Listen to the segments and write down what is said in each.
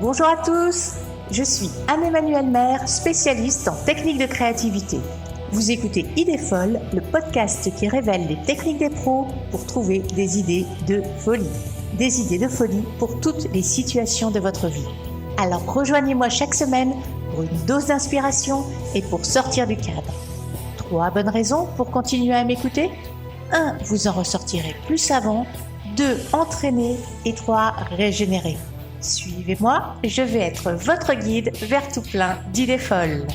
Bonjour à tous, je suis Anne-Emmanuelle Maire, spécialiste en techniques de créativité. Vous écoutez Idées folles, le podcast qui révèle les techniques des pros pour trouver des idées de folie. Des idées de folie pour toutes les situations de votre vie. Alors rejoignez-moi chaque semaine pour une dose d'inspiration et pour sortir du cadre. 3 bonnes raisons pour continuer à m'écouter. 1. Vous en ressortirez plus savant. 2. Entraîné. Et 3. Régénérer. Suivez-moi, je vais être votre guide vers tout plein d'idées folles.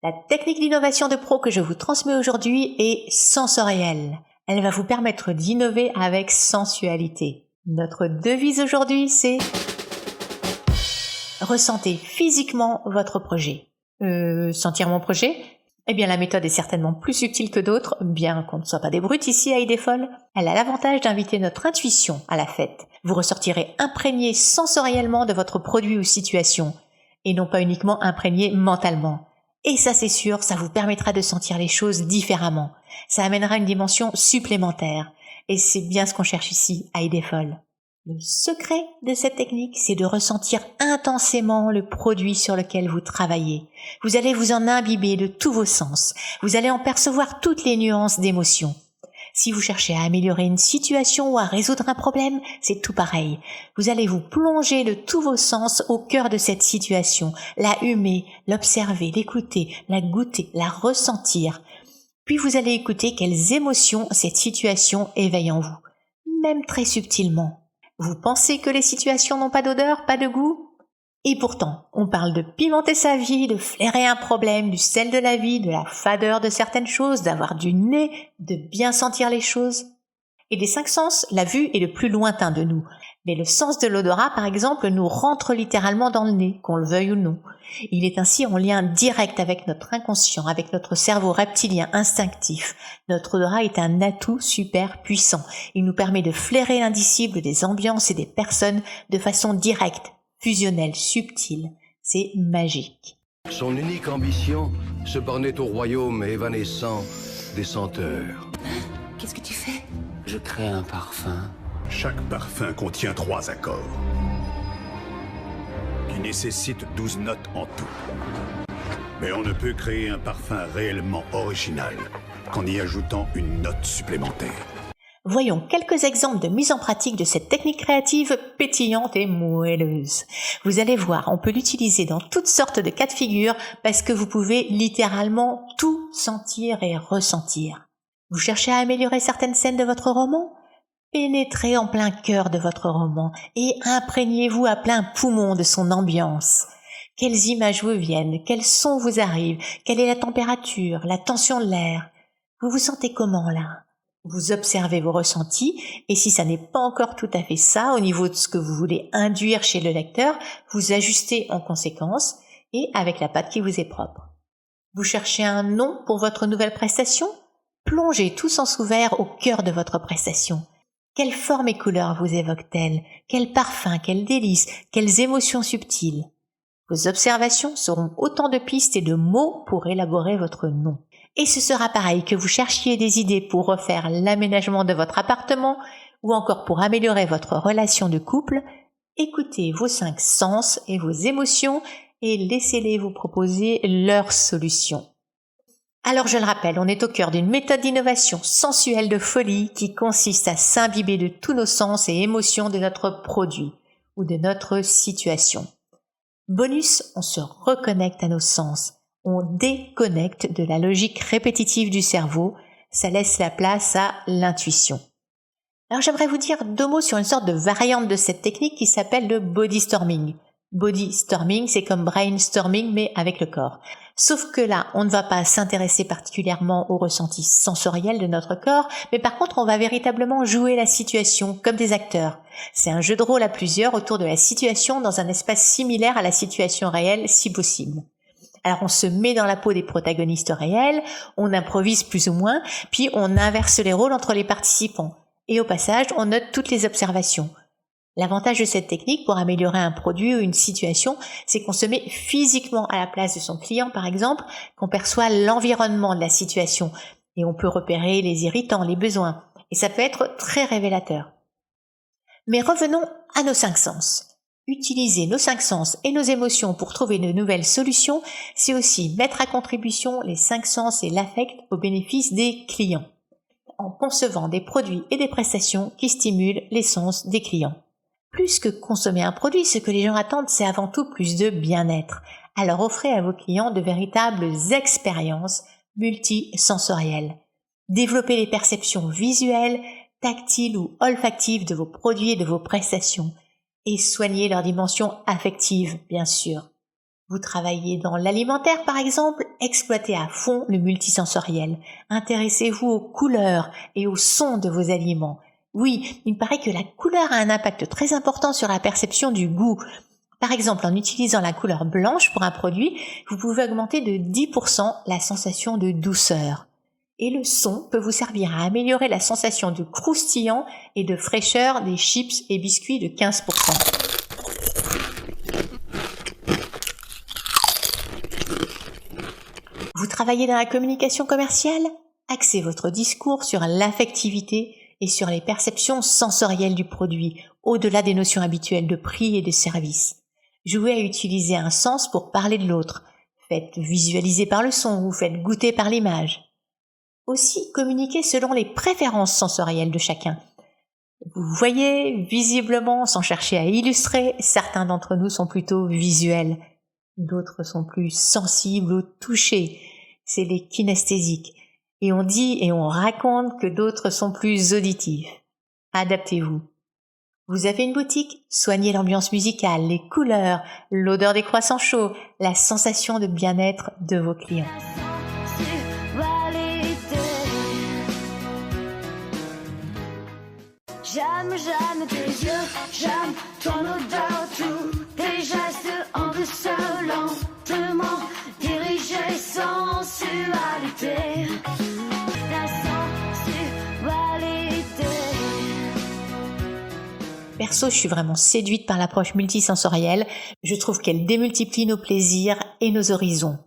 La technique d'innovation de pro que je vous transmets aujourd'hui est sensorielle. Elle va vous permettre d'innover avec sensualité. Notre devise aujourd'hui, c'est ressentez physiquement votre projet. Sentir mon projet ? Eh bien, la méthode est certainement plus subtile que d'autres, bien qu'on ne soit pas des brutes ici à Idées folles. Elle a l'avantage d'inviter notre intuition à la fête. Vous ressortirez imprégné sensoriellement de votre produit ou situation, et non pas uniquement imprégné mentalement. Et ça, c'est sûr, ça vous permettra de sentir les choses différemment. Ça amènera une dimension supplémentaire. Et c'est bien ce qu'on cherche ici à Idées folles. Le secret de cette technique, c'est de ressentir intensément le produit sur lequel vous travaillez. Vous allez vous en imbiber de tous vos sens. Vous allez en percevoir toutes les nuances d'émotions. Si vous cherchez à améliorer une situation ou à résoudre un problème, c'est tout pareil. Vous allez vous plonger de tous vos sens au cœur de cette situation, la humer, l'observer, l'écouter, la goûter, la ressentir. Puis vous allez écouter quelles émotions cette situation éveille en vous, même très subtilement. Vous pensez que les situations n'ont pas d'odeur, pas de goût ? Et pourtant, on parle de pimenter sa vie, de flairer un problème, du sel de la vie, de la fadeur de certaines choses, d'avoir du nez, de bien sentir les choses. Et des 5 sens, la vue est le plus lointain de nous. Mais le sens de l'odorat, par exemple, nous rentre littéralement dans le nez, qu'on le veuille ou non. Il est ainsi en lien direct avec notre inconscient, avec notre cerveau reptilien instinctif. Notre odorat est un atout super puissant. Il nous permet de flairer l'indicible des ambiances et des personnes de façon directe, fusionnelle, subtile. C'est magique. Son unique ambition se bornait au royaume évanescent des senteurs. Qu'est-ce que tu fais ? Je crée un parfum. Chaque parfum contient 3 accords, qui nécessitent 12 notes en tout. Mais on ne peut créer un parfum réellement original qu'en y ajoutant une note supplémentaire. Voyons quelques exemples de mise en pratique de cette technique créative pétillante et moelleuse. Vous allez voir, on peut l'utiliser dans toutes sortes de cas de figure parce que vous pouvez littéralement tout sentir et ressentir. Vous cherchez à améliorer certaines scènes de votre roman ? Pénétrez en plein cœur de votre roman et imprégnez-vous à plein poumon de son ambiance. Quelles images vous viennent, quels sons vous arrivent, quelle est la température, la tension de l'air. Vous vous sentez comment là ? Vous observez vos ressentis et si ça n'est pas encore tout à fait ça au niveau de ce que vous voulez induire chez le lecteur, vous ajustez en conséquence et avec la patte qui vous est propre. Vous cherchez un nom pour votre nouvelle prestation ? Plongez tout sens ouvert au cœur de votre prestation. Quelle forme et couleur vous évoque-t-elle ? Quel parfum, quel délice, quelles émotions subtiles ? Vos observations seront autant de pistes et de mots pour élaborer votre nom. Et ce sera pareil que vous cherchiez des idées pour refaire l'aménagement de votre appartement ou encore pour améliorer votre relation de couple. Écoutez vos 5 sens et vos émotions et laissez-les vous proposer leurs solutions. Alors je le rappelle, on est au cœur d'une méthode d'innovation sensuelle de folie qui consiste à s'imbiber de tous nos sens et émotions de notre produit ou de notre situation. Bonus, on se reconnecte à nos sens, on déconnecte de la logique répétitive du cerveau, ça laisse la place à l'intuition. Alors j'aimerais vous dire 2 mots sur une sorte de variante de cette technique qui s'appelle le body storming. Body storming, c'est comme brainstorming mais avec le corps. Sauf que là, on ne va pas s'intéresser particulièrement aux ressentis sensoriels de notre corps, mais par contre, on va véritablement jouer la situation comme des acteurs. C'est un jeu de rôle à plusieurs autour de la situation dans un espace similaire à la situation réelle, si possible. Alors on se met dans la peau des protagonistes réels, on improvise plus ou moins, puis on inverse les rôles entre les participants. Et au passage, on note toutes les observations. L'avantage de cette technique pour améliorer un produit ou une situation, c'est qu'on se met physiquement à la place de son client, par exemple, qu'on perçoit l'environnement de la situation et on peut repérer les irritants, les besoins. Et ça peut être très révélateur. Mais revenons à nos 5 sens. Utiliser nos 5 sens et nos émotions pour trouver de nouvelles solutions, c'est aussi mettre à contribution les 5 sens et l'affect au bénéfice des clients, en concevant des produits et des prestations qui stimulent les sens des clients. Plus que consommer un produit, ce que les gens attendent, c'est avant tout plus de bien-être. Alors offrez à vos clients de véritables expériences multisensorielles. Développez les perceptions visuelles, tactiles ou olfactives de vos produits et de vos prestations. Et soignez leur dimension affective, bien sûr. Vous travaillez dans l'alimentaire, par exemple, exploitez à fond le multisensoriel. Intéressez-vous aux couleurs et aux sons de vos aliments. Oui, il paraît que la couleur a un impact très important sur la perception du goût. Par exemple, en utilisant la couleur blanche pour un produit, vous pouvez augmenter de 10% la sensation de douceur. Et le son peut vous servir à améliorer la sensation de croustillant et de fraîcheur des chips et biscuits de 15%. Vous travaillez dans la communication commerciale ? Axez votre discours sur l'affectivité et sur les perceptions sensorielles du produit, au-delà des notions habituelles de prix et de service. Jouez à utiliser un sens pour parler de l'autre. Faites visualiser par le son ou faites goûter par l'image. Aussi, communiquez selon les préférences sensorielles de chacun. Vous voyez, visiblement, sans chercher à illustrer, certains d'entre nous sont plutôt visuels. D'autres sont plus sensibles au toucher. C'est les kinesthésiques. Et on dit et on raconte que d'autres sont plus auditifs. Adaptez-vous. Vous avez une boutique, soignez l'ambiance musicale, les couleurs, l'odeur des croissants chauds, la sensation de bien-être de vos clients. J'aime tes yeux, j'aime ton odeur, tous tes gestes en douceur, lentement dirigés, sensualité, ta sensualité. Perso, je suis vraiment séduite par l'approche multisensorielle. Je trouve qu'elle démultiplie nos plaisirs et nos horizons.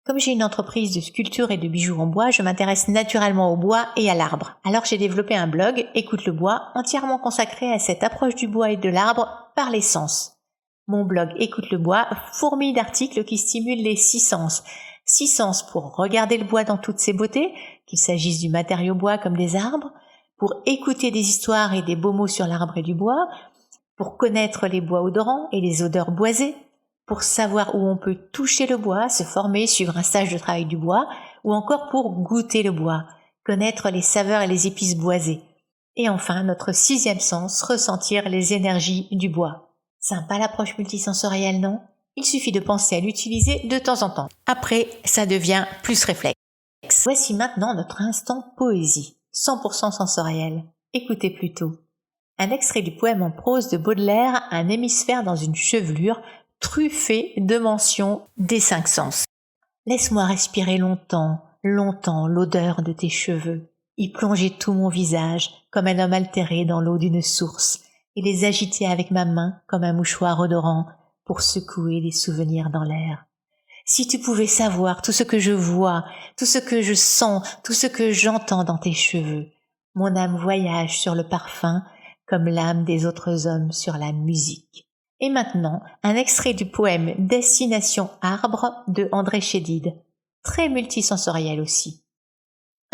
Comme j'ai une entreprise de sculpture et de bijoux en bois, je m'intéresse naturellement au bois et à l'arbre. Alors j'ai développé un blog, Écoute le bois, entièrement consacré à cette approche du bois et de l'arbre par les sens. Mon blog Écoute le bois fourmille d'articles qui stimulent les 6 sens. 6 sens pour regarder le bois dans toutes ses beautés, qu'il s'agisse du matériau bois comme des arbres, pour écouter des histoires et des beaux mots sur l'arbre et du bois, pour connaître les bois odorants et les odeurs boisées, pour savoir où on peut toucher le bois, se former, suivre un stage de travail du bois, ou encore pour goûter le bois, connaître les saveurs et les épices boisées. Et enfin, notre 6e sens, ressentir les énergies du bois. Sympa l'approche multisensorielle, non ? Il suffit de penser à l'utiliser de temps en temps. Après, ça devient plus réflexe. Voici maintenant notre instant poésie, 100% sensoriel. Écoutez plutôt. Un extrait du poème en prose de Baudelaire, Un hémisphère dans une chevelure, truffé de mentions des 5 sens. Laisse-moi respirer longtemps, longtemps l'odeur de tes cheveux, y plonger tout mon visage comme un homme altéré dans l'eau d'une source, et les agiter avec ma main comme un mouchoir odorant pour secouer des souvenirs dans l'air. Si tu pouvais savoir tout ce que je vois, tout ce que je sens, tout ce que j'entends dans tes cheveux, mon âme voyage sur le parfum comme l'âme des autres hommes sur la musique. Et maintenant, un extrait du poème Destination Arbre de André Chédid, très multisensoriel aussi.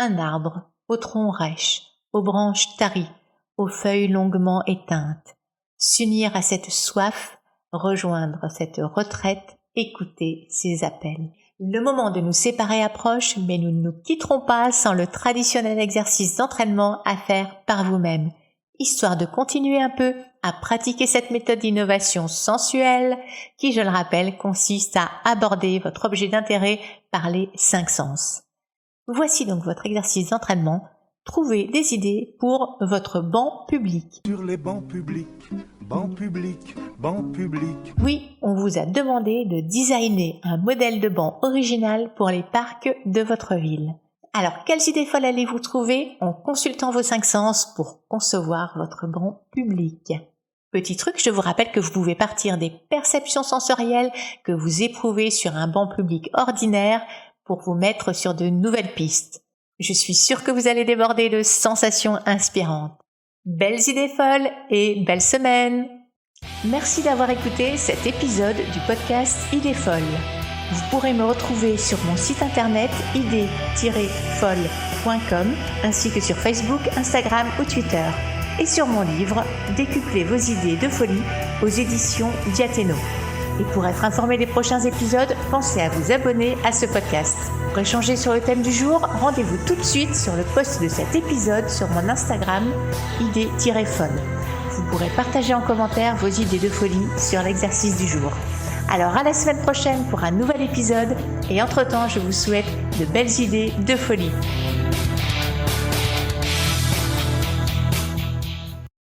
Un arbre, au tronc rêche, aux branches taries, aux feuilles longuement éteintes, s'unir à cette soif, rejoindre cette retraite, écouter ses appels. Le moment de nous séparer approche, mais nous ne nous quitterons pas sans le traditionnel exercice d'entraînement à faire par vous-même, histoire de continuer un peu à pratiquer cette méthode d'innovation sensuelle qui, je le rappelle, consiste à aborder votre objet d'intérêt par les 5 sens. Voici donc votre exercice d'entraînement. Trouvez des idées pour votre banc public. Sur les bancs publics, bancs publics, bancs publics. Oui, on vous a demandé de designer un modèle de banc original pour les parcs de votre ville. Alors, quelles idées folles allez-vous trouver en consultant vos 5 sens pour concevoir votre banc public ? Petit truc, je vous rappelle que vous pouvez partir des perceptions sensorielles que vous éprouvez sur un banc public ordinaire pour vous mettre sur de nouvelles pistes. Je suis sûre que vous allez déborder de sensations inspirantes. Belles idées folles et belle semaine! Merci d'avoir écouté cet épisode du podcast Idées folles. Vous pourrez me retrouver sur mon site internet idées-folles.com ainsi que sur Facebook, Instagram ou Twitter et sur mon livre Décuplez vos idées de folie aux éditions Diathéno. Et pour être informé des prochains épisodes, pensez à vous abonner à ce podcast. Pour échanger sur le thème du jour, rendez-vous tout de suite sur le post de cet épisode sur mon Instagram idées-folles. Vous pourrez partager en commentaire vos idées de folie sur l'exercice du jour. Alors à la semaine prochaine pour un nouvel épisode et entre-temps je vous souhaite de belles idées de folie.